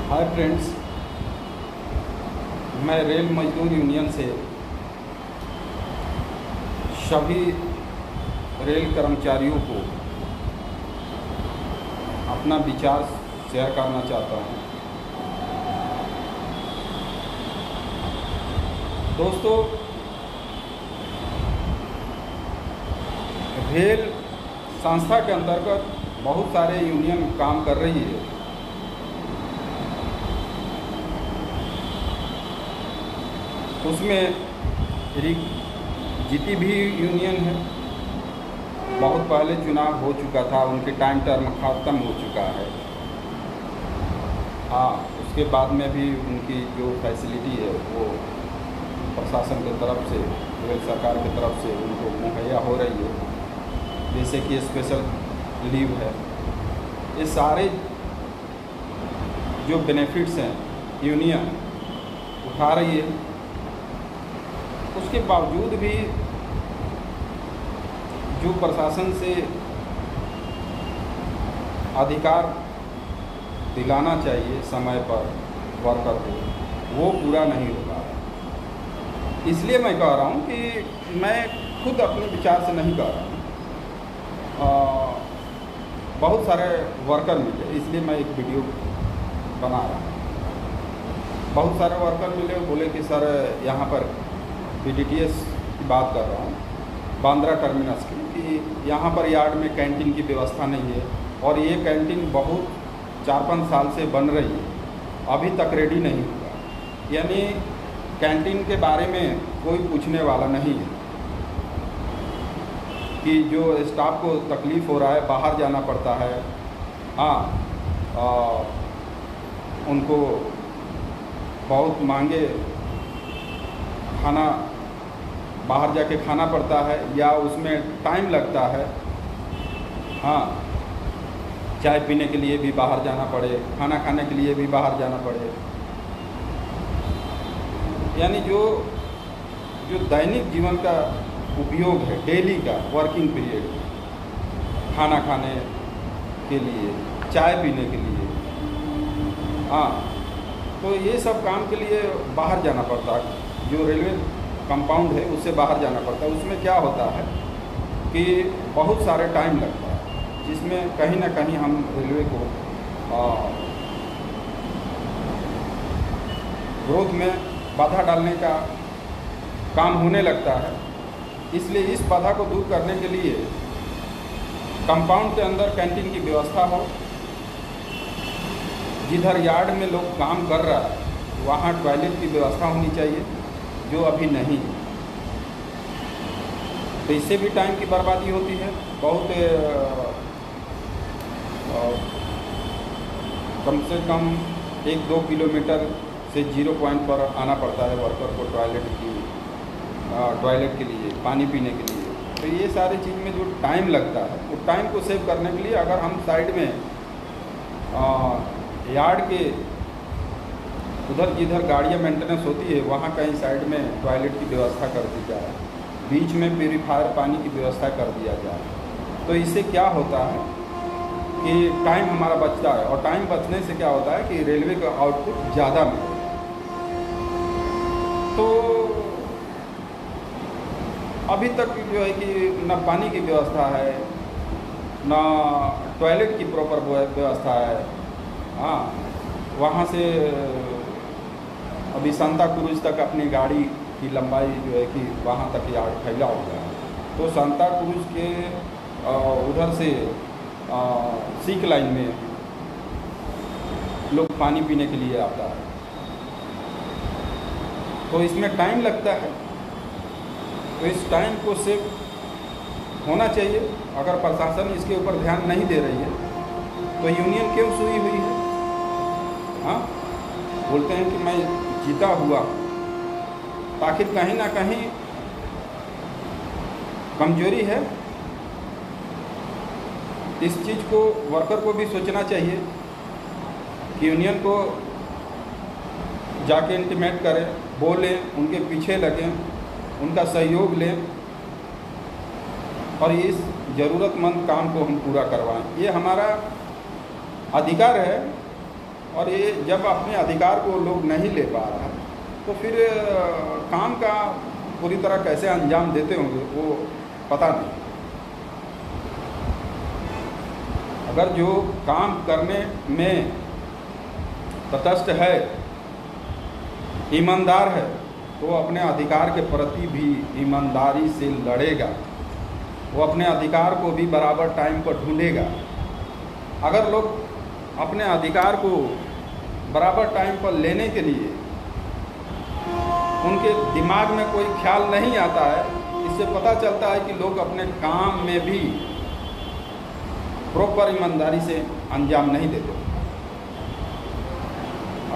Hi friends, मैं rail मजदूर union से सभी रेल कर्मचारियों को अपना विचार शेयर करना चाहता हूँ। दोस्तों, रेल संस्था के अंतर्गत बहुत सारे यूनियन काम कर रही है। उसमें जीती भी यूनियन है। बहुत पहले चुनाव हो चुका था, उनके टाइम टर्म ख़त्म हो चुका है। हाँ, उसके बाद में भी उनकी जो फैसिलिटी है वो प्रशासन की तरफ से, रेल सरकार की तरफ से उनको मुहैया हो रही है, जैसे कि स्पेशल लीव है। ये सारे जो बेनिफिट्स हैं यूनियन उठा रही है। उसके बावजूद भी जो प्रशासन से अधिकार दिलाना चाहिए समय पर वर्कर को, वो पूरा नहीं हो पा रहा। इसलिए मैं कह रहा हूँ कि मैं खुद अपने विचार से नहीं कह रहा हूँ, बहुत सारे वर्कर मिले, इसलिए मैं एक वीडियो बना रहा हूँ। बहुत सारे वर्कर मिले, बोले कि सर यहाँ पर BDTS की बात कर रहा हूँ, बांद्रा टर्मिनस की, कि यहाँ पर यार्ड में कैंटीन की व्यवस्था नहीं है और ये कैंटीन बहुत 4-5 साल से बन रही है, अभी तक रेडी नहीं हुआ। यानी कैंटीन के बारे में कोई पूछने वाला नहीं है कि जो स्टाफ को तकलीफ़ हो रहा है, बाहर जाना पड़ता है। हाँ, उनको बहुत महंगे खाना बाहर जाके खाना पड़ता है या उसमें टाइम लगता है। हाँ, चाय पीने के लिए भी बाहर जाना पड़े, खाना खाने के लिए भी बाहर जाना पड़े। यानी जो दैनिक जीवन का उपयोग है, डेली का वर्किंग पीरियड, खाना खाने के लिए, चाय पीने के लिए, हाँ, तो ये सब काम के लिए बाहर जाना पड़ता है। जो रेलवे कंपाउंड है उससे बाहर जाना पड़ता है। उसमें क्या होता है कि बहुत सारे टाइम लगता है, जिसमें कहीं ना कहीं हम रेलवे को ग्रोथ में बाधा डालने का काम होने लगता है। इसलिए इस बाधा को दूर करने के लिए कंपाउंड के अंदर कैंटीन की व्यवस्था हो। जिधर यार्ड में लोग काम कर रहा है वहाँ टॉयलेट की व्यवस्था होनी चाहिए, जो अभी नहीं है। तो इससे भी टाइम की बर्बादी होती है। बहुत कम से कम 1-2 किलोमीटर से 0 पॉइंट पर आना पड़ता है वर्कर को टॉयलेट के लिए, पानी पीने के लिए। तो ये सारी चीज़ में जो टाइम लगता है, वो टाइम को सेव करने के लिए अगर हम साइड में यार्ड के उधर जिधर गाड़ियाँ मेंटेनेंस होती है वहाँ कहीं साइड में टॉयलेट की व्यवस्था कर दी जाए, बीच में प्यूरीफायर पानी की व्यवस्था कर दिया जाए, तो इससे क्या होता है कि टाइम हमारा बचता है। और टाइम बचने से क्या होता है कि रेलवे का आउटपुट ज़्यादा मिले। तो अभी तक जो है कि न पानी की व्यवस्था है, न टॉयलेट की प्रॉपर व्यवस्था है। हाँ, वहाँ से अभी सांता क्रूज तक अपनी गाड़ी की लंबाई जो है कि वहाँ तक यार्ड फैला हुआ है। तो सांता क्रूज के उधर से सीक लाइन में लोग पानी पीने के लिए आता है, तो इसमें टाइम लगता है। तो इस टाइम को सेव होना चाहिए। अगर प्रशासन इसके ऊपर ध्यान नहीं दे रही है तो यूनियन क्यों सोई हुई है? हाँ, बोलते हैं कि मैं जीता हुआ, ताकि कहीं ना कहीं कमजोरी है। इस चीज़ को वर्कर को भी सोचना चाहिए कि यूनियन को जाके इंटीमेट करें, बोलें, उनके पीछे लगें, उनका सहयोग लें और इस ज़रूरतमंद काम को हम पूरा करवाएं। ये हमारा अधिकार है और ये जब अपने अधिकार को लोग नहीं ले पा रहा है तो फिर काम का पूरी तरह कैसे अंजाम देते होंगे वो पता नहीं। अगर जो काम करने में तटस्थ है, ईमानदार है, तो अपने अधिकार के प्रति भी ईमानदारी से लड़ेगा, वो अपने अधिकार को भी बराबर टाइम पर ढूंढेगा। अगर लोग अपने अधिकार को बराबर टाइम पर लेने के लिए उनके दिमाग में कोई ख्याल नहीं आता है, इससे पता चलता है कि लोग अपने काम में भी प्रॉपर ईमानदारी से अंजाम नहीं देते।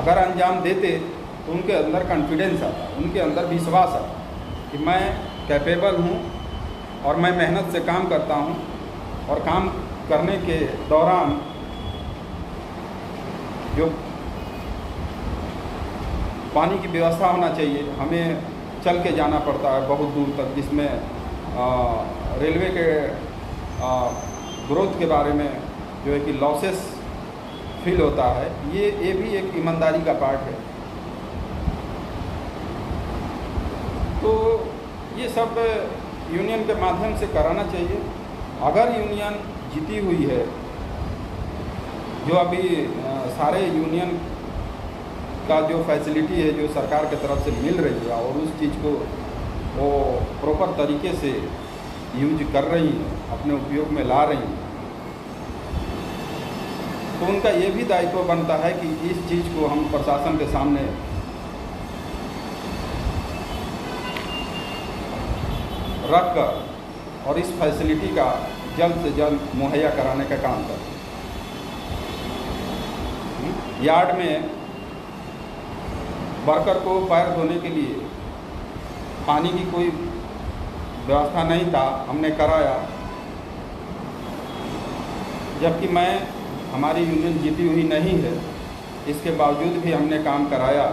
अगर अंजाम देते तो उनके अंदर कॉन्फिडेंस आता, उनके अंदर विश्वास आता कि मैं कैपेबल हूँ और मैं मेहनत से काम करता हूँ, और काम करने के दौरान जो पानी की व्यवस्था होना चाहिए, हमें चल के जाना पड़ता है बहुत दूर तक, जिसमें रेलवे के ग्रोथ के बारे में जो है कि लॉसेस फील होता है, ये भी एक ईमानदारी का पार्ट है। तो ये सब यूनियन के माध्यम से कराना चाहिए। अगर यूनियन जीती हुई है, जो अभी सारे यूनियन का जो फैसिलिटी है जो सरकार की तरफ से मिल रही है और उस चीज़ को वो प्रॉपर तरीके से यूज कर रही हैं, अपने उपयोग में ला रही हैं, तो उनका ये भी दायित्व बनता है कि इस चीज़ को हम प्रशासन के सामने रख कर और इस फैसिलिटी का जल्द से जल्द मुहैया कराने का काम करें। यार्ड में वर्कर को पैर धोने के लिए पानी की कोई व्यवस्था नहीं था, हमने कराया। जबकि हमारी यूनियन जीती हुई नहीं है, इसके बावजूद भी हमने काम कराया।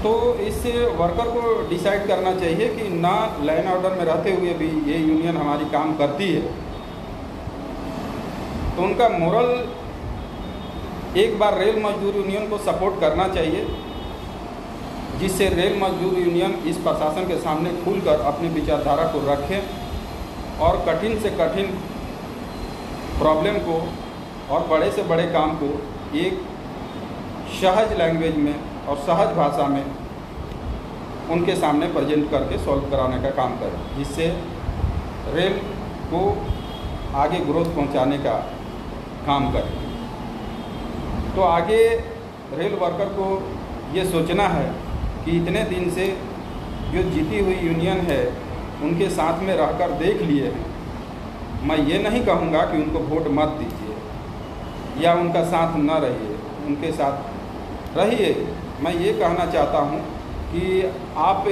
तो इससे वर्कर को डिसाइड करना चाहिए कि ना लाइन ऑर्डर में रहते हुए भी ये यूनियन हमारी काम करती है, तो उनका मोरल एक बार रेल मजदूर यूनियन को सपोर्ट करना चाहिए, जिससे रेल मजदूर यूनियन इस प्रशासन के सामने खुलकर अपनी विचारधारा को रखें और कठिन से कठिन प्रॉब्लम को और बड़े से बड़े काम को एक सहज लैंग्वेज में और सहज भाषा में उनके सामने प्रेजेंट करके सॉल्व कराने का काम करें, जिससे रेल को आगे ग्रोथ पहुंचाने का काम करें। तो आगे रेल वर्कर को ये सोचना है कि इतने दिन से जो जीती हुई यूनियन है उनके साथ में रहकर देख लिए हैं। मैं ये नहीं कहूँगा कि उनको वोट मत दीजिए या उनका साथ न रहिए, उनके साथ रहिए। मैं ये कहना चाहता हूँ कि आप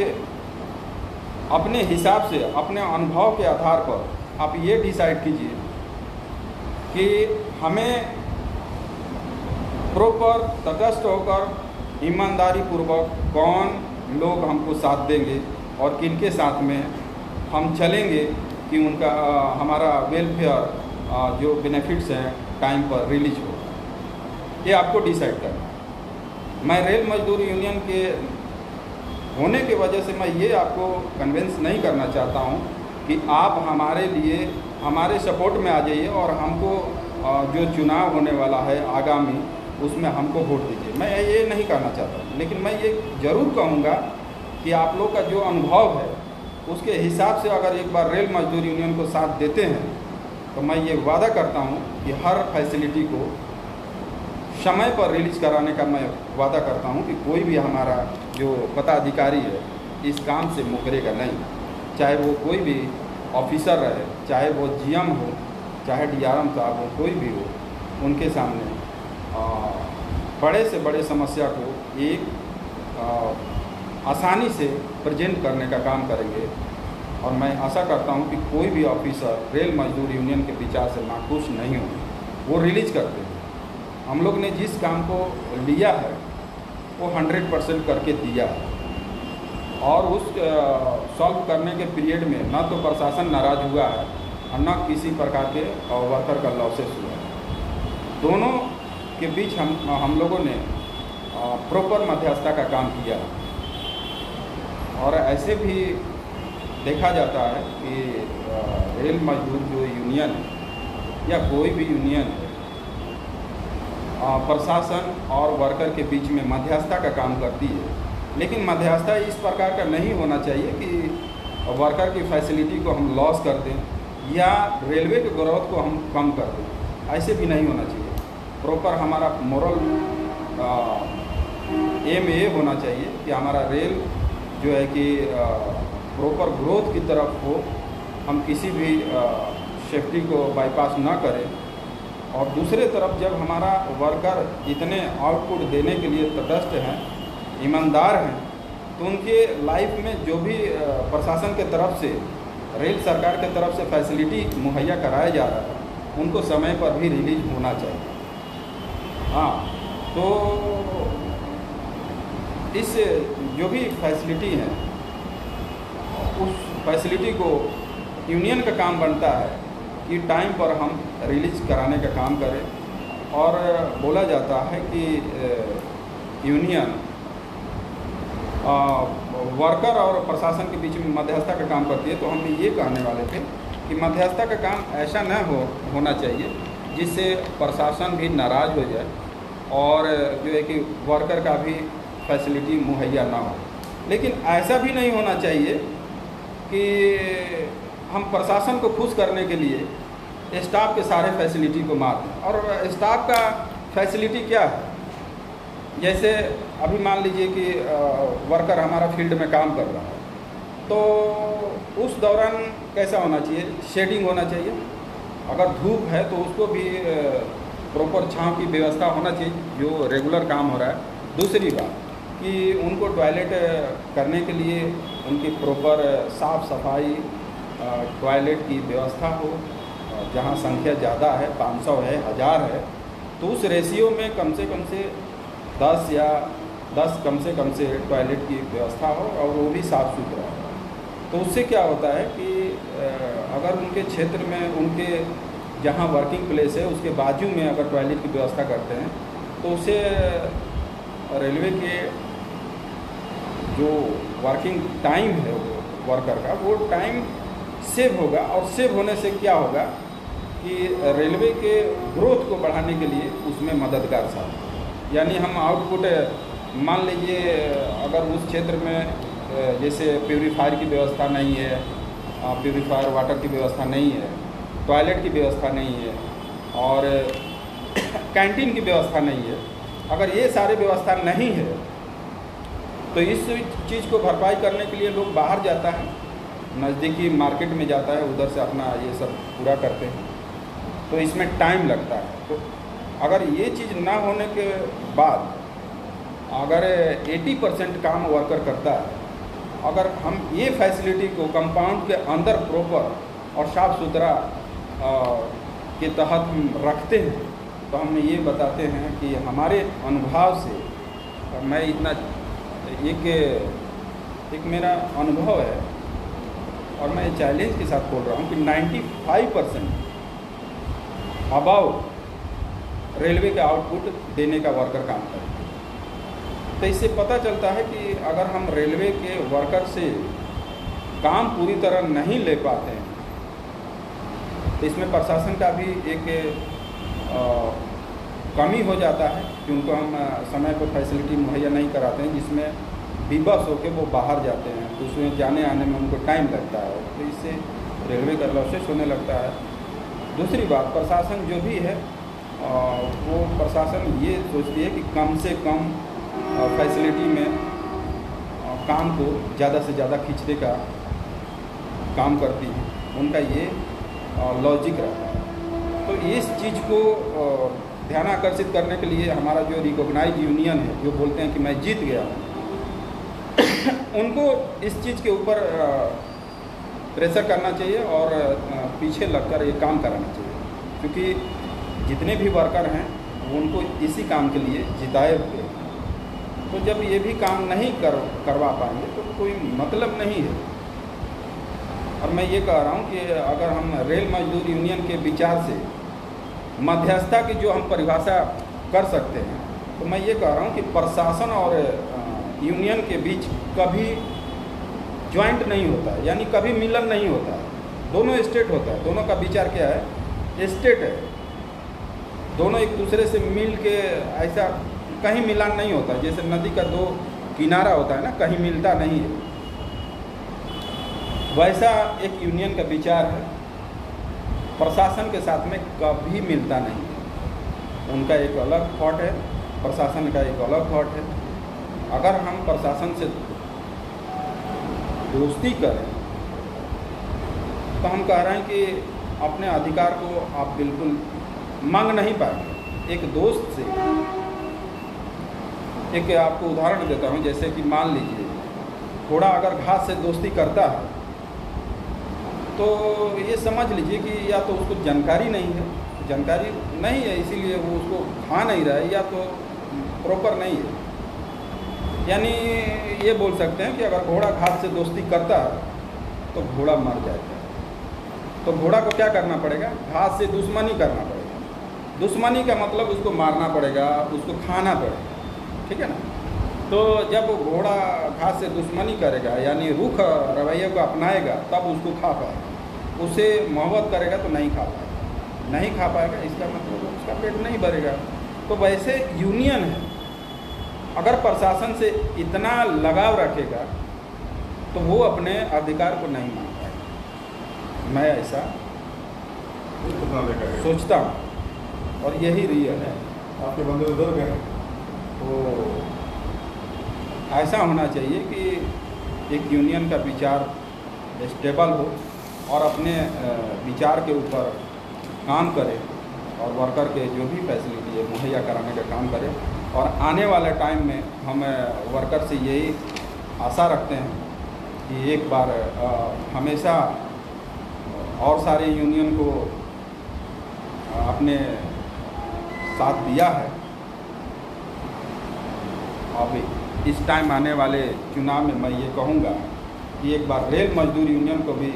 अपने हिसाब से, अपने अनुभव के आधार पर आप ये डिसाइड कीजिए कि हमें प्रॉपर तटस्थ होकर ईमानदारी पूर्वक कौन लोग हमको साथ देंगे और किनके साथ में हम चलेंगे कि उनका हमारा वेलफेयर जो बेनिफिट्स हैं टाइम पर रिलीज हो, ये आपको डिसाइड करना है। मैं रेल मजदूर यूनियन के होने की वजह से मैं ये आपको कन्विंस नहीं करना चाहता हूँ कि आप हमारे लिए हमारे सपोर्ट में आ जाइए और हमको जो चुनाव होने वाला है आगामी उसमें हमको वोट दीजिए। मैं ये नहीं कहना चाहता, लेकिन मैं ये ज़रूर कहूँगा कि आप लोग का जो अनुभव है उसके हिसाब से अगर एक बार रेल मजदूर यूनियन को साथ देते हैं तो मैं ये वादा करता हूँ कि हर फैसिलिटी को समय पर रिलीज कराने का मैं वादा करता हूँ कि कोई भी हमारा जो पदाधिकारी है इस काम से मुकरेगा नहीं, चाहे वो कोई भी ऑफिसर रहे, चाहे वो जीएम हो, चाहे डीआरएम साहब हो, कोई भी हो, उनके सामने बड़े से बड़े समस्या को एक आसानी से प्रेजेंट करने का काम करेंगे। और मैं आशा करता हूं कि कोई भी ऑफिसर रेल मजदूर यूनियन के विचार से नाखुश नहीं हो, वो रिलीज करते हैं। हम लोग ने जिस काम को लिया है वो 100% करके दिया है और उस सॉल्व करने के पीरियड में ना तो प्रशासन नाराज़ हुआ है और ना किसी प्रकार के वर्कर का लॉसेस हुआ है। दोनों के बीच हम लोगों ने प्रॉपर मध्यस्थता का काम किया। और ऐसे भी देखा जाता है कि रेल मजदूर जो यूनियन है या कोई भी यूनियन है, प्रशासन और वर्कर के बीच में मध्यस्थता का काम करती है। लेकिन मध्यस्थता इस प्रकार का नहीं होना चाहिए कि वर्कर की फैसिलिटी को हम लॉस कर दें या रेलवे के ग्रोथ को हम कम कर दें। ऐसे भी नहीं होना चाहिए। प्रॉपर हमारा मोरल एम ये होना चाहिए कि हमारा रेल जो है कि प्रॉपर ग्रोथ की तरफ हो, हम किसी भी सेफ्टी को बाईपास ना करें। और दूसरे तरफ जब हमारा वर्कर इतने आउटपुट देने के लिए तटस्थ हैं, ईमानदार हैं, तो उनके लाइफ में जो भी प्रशासन के तरफ से, रेल सरकार के तरफ से फैसिलिटी मुहैया कराया जा रहा है, उनको समय पर भी रिलीज होना चाहिए। हाँ, तो इस जो भी फैसिलिटी है, उस फैसिलिटी को यूनियन का काम बनता है कि टाइम पर हम रिलीज कराने का काम करें। और बोला जाता है कि यूनियन वर्कर और प्रशासन के बीच में मध्यस्थता का काम करती है। तो हम ये कहने वाले थे कि मध्यस्थता का काम ऐसा न होना चाहिए जिससे प्रशासन भी नाराज़ हो जाए और जो है कि वर्कर का भी फैसिलिटी मुहैया ना हो। लेकिन ऐसा भी नहीं होना चाहिए कि हम प्रशासन को खुश करने के लिए स्टाफ के सारे फैसिलिटी को मार दें। और स्टाफ का फैसिलिटी क्या है? जैसे अभी मान लीजिए कि वर्कर हमारा फील्ड में काम कर रहा है, तो उस दौरान कैसा होना चाहिए? शेडिंग होना चाहिए। अगर धूप है तो उसको भी प्रॉपर छांव की व्यवस्था होना चाहिए, जो रेगुलर काम हो रहा है। दूसरी बात कि उनको टॉयलेट करने के लिए उनकी प्रॉपर साफ़ सफाई टॉयलेट की व्यवस्था हो। जहाँ संख्या ज़्यादा है, 500 है, 1000 है, तो उस रेशियो में कम से 10 या 10 कम से टॉयलेट की व्यवस्था हो और वो भी साफ़ सुथरा हो। तो उससे क्या होता है कि अगर उनके क्षेत्र में, उनके जहाँ वर्किंग प्लेस है उसके बाजू में अगर टॉयलेट की व्यवस्था करते हैं तो उससे रेलवे के जो वर्किंग टाइम है वर्कर का, वो टाइम सेव होगा। और सेव होने से क्या होगा कि रेलवे के ग्रोथ को बढ़ाने के लिए उसमें मददगार साबित। यानी हम आउटपुट, मान लीजिए अगर उस क्षेत्र में जैसे प्यूरीफायर की व्यवस्था नहीं है, प्यूरीफायर वाटर की व्यवस्था नहीं है, टॉयलेट की व्यवस्था नहीं है और कैंटीन की व्यवस्था नहीं है, अगर ये सारी व्यवस्था नहीं है तो इस चीज़ को भरपाई करने के लिए लोग बाहर जाता है, नज़दीकी मार्केट में जाता है, उधर से अपना ये सब पूरा करते हैं। तो इसमें टाइम लगता है। तो अगर ये चीज़ ना होने के बाद अगर 80% काम वर्कर करता है, अगर हम ये फैसिलिटी को कंपाउंड के अंदर प्रॉपर और साफ़ सुथरा के तहत हम रखते हैं, तो हम ये बताते हैं कि हमारे अनुभव से, मैं इतना एक मेरा अनुभव है और मैं चैलेंज के साथ बोल रहा हूँ कि 95% अबाव रेलवे का आउटपुट देने का वर्कर काम करते हैं। तो इससे पता चलता है कि अगर हम रेलवे के वर्कर से काम पूरी तरह नहीं ले पाते हैं तो इसमें प्रशासन का भी एक कमी हो जाता है कि उनको हम समय पर फैसिलिटी मुहैया नहीं कराते हैं, जिसमें विवश होकर वो बाहर जाते हैं, तो उसमें जाने आने में उनको टाइम लगता है, तो इससे रेलवे का लॉसेस होने लगता है। दूसरी बात, प्रशासन जो भी है वो प्रशासन ये सोचती है कि कम से कम फैसिलिटी में काम को ज़्यादा से ज़्यादा खींचने का काम करती है, उनका ये लॉजिक रहता है। तो इस चीज़ को ध्यान आकर्षित करने के लिए हमारा जो रिकॉग्नाइज यूनियन है, जो बोलते हैं कि मैं जीत गया हूँ, उनको इस चीज़ के ऊपर प्रेशर करना चाहिए और पीछे लगकर ये काम कराना चाहिए, क्योंकि जितने भी वर्कर हैं उनको इसी काम के लिए जिताए हुए। तो जब ये भी काम नहीं करवा पाएंगे तो कोई मतलब नहीं है। और मैं ये कह रहा हूँ कि अगर हम रेल मजदूर यूनियन के विचार से मध्यस्थता की जो हम परिभाषा कर सकते हैं, तो मैं ये कह रहा हूँ कि प्रशासन और यूनियन के बीच कभी ज्वाइंट नहीं होता है, यानी कभी मिलन नहीं होता है। दोनों स्टेट होता है, दोनों का विचार क्या है, स्टेट है, दोनों एक दूसरे से मिल के ऐसा कहीं मिलान नहीं होता। जैसे नदी का दो किनारा होता है ना, कहीं मिलता नहीं है, वैसा एक यूनियन का विचार है, प्रशासन के साथ में कभी मिलता नहीं है। उनका एक अलग थॉट है, प्रशासन का एक अलग थॉट है। अगर हम प्रशासन से दोस्ती करें तो हम कह रहे हैं कि अपने अधिकार को आप बिल्कुल मांग नहीं पाएंगे। एक दोस्त से, एक आपको उदाहरण देता हूँ, जैसे कि मान लीजिए घोड़ा अगर घास से दोस्ती करता है तो ये समझ लीजिए कि या तो उसको जानकारी नहीं है इसीलिए वो उसको खा नहीं रहा है, या तो प्रॉपर नहीं है। यानी ये बोल सकते हैं कि अगर घोड़ा घास से दोस्ती करता है तो घोड़ा मर जाएगा। तो घोड़ा को क्या करना पड़ेगा, घास से दुश्मनी करना पड़ेगा। दुश्मनी का मतलब उसको मारना पड़ेगा, उसको खाना पड़ेगा, ठीक है ना। तो जब घोड़ा घास से दुश्मनी करेगा, यानी रुख रवैये को अपनाएगा, तब उसको खा पाएगा। उसे मोहब्बत करेगा तो नहीं खा पाएगा, इसका मतलब उसका पेट नहीं भरेगा। तो वैसे यूनियन है, अगर प्रशासन से इतना लगाव रखेगा तो वो अपने अधिकार को नहीं मान पाएगा। मैं ऐसा सोचता हूँ और यही रियल है। आपके बंदे उधर गए, तो ऐसा होना चाहिए कि एक यूनियन का विचार स्टेबल हो और अपने विचार के ऊपर काम करे और वर्कर के जो भी फैसिलिटी है मुहैया कराने का काम करे। और आने वाले टाइम में हम वर्कर से यही आशा रखते हैं कि एक बार हमेशा और सारे यूनियन को अपने साथ दिया है, अब इस टाइम आने वाले चुनाव में मैं ये कहूँगा कि एक बार रेल मजदूर यूनियन को भी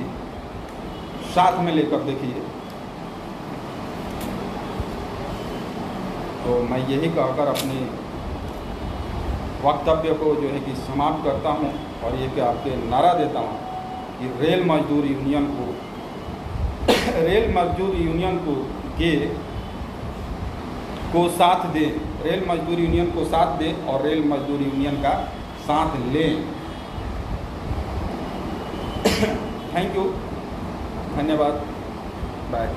साथ में लेकर देखिए। तो मैं यही कहकर अपनी वक्तव्य को जो है कि समाप्त करता हूँ और ये कि आपके नारा देता हूँ कि रेल मजदूर यूनियन को साथ दें, रेल मजदूर यूनियन को साथ दें और रेल मजदूर यूनियन का साथ लें। थैंक यू, धन्यवाद, बाय।